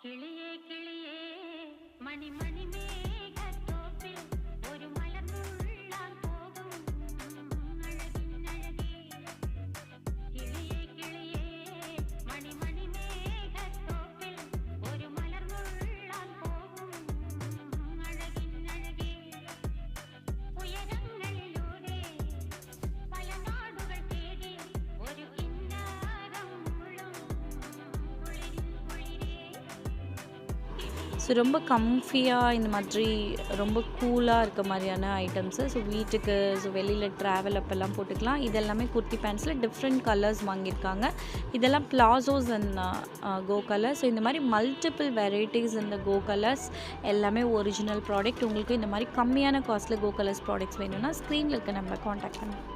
கிளியே கிளியே மணி மணி மேகத்தோப்பில் ஒரு மலர்ந்துள்ளால் போகும் அழகின் அழகே. கிளியே கிளியே மணி மணி மேகத்தோப்பில் ஒரு மலர்ந்துள்ளால் போகும் அழகின் அழகே. உயரங்களிலூடே பல நாடுகள் தேடி ஒரு கிண்ணாரம் முழும் குளிரின் குளிரே. ஸோ ரொம்ப கம்ஃபியாக இந்த மாதிரி ரொம்ப கூலாக இருக்க மாதிரியான ஐட்டம்ஸு. ஸோ வீட்டுக்கு ஸோ வெளியில் ட்ராவல் அப்போல்லாம் போட்டுக்கலாம். இதெல்லாமே குர்த்தி பேண்ட்ஸில் டிஃப்ரெண்ட் கலர்ஸ் வாங்கியிருக்காங்க. இதெல்லாம் palazzos and co colours. So இந்த மாதிரி மல்டிபிள் வெரைட்டிஸ் இந்த கோ கலர்ஸ் எல்லாமே ஒரிஜினல் ப்ராடக்ட். உங்களுக்கு இந்த மாதிரி கம்மியான காஸ்ட்டில் கோ கலர்ஸ் ப்ராடக்ட்ஸ் வேணும்னா ஸ்க்ரீனில் இருக்க நம்பர் காண்டாக்ட் பண்ணுங்கள்.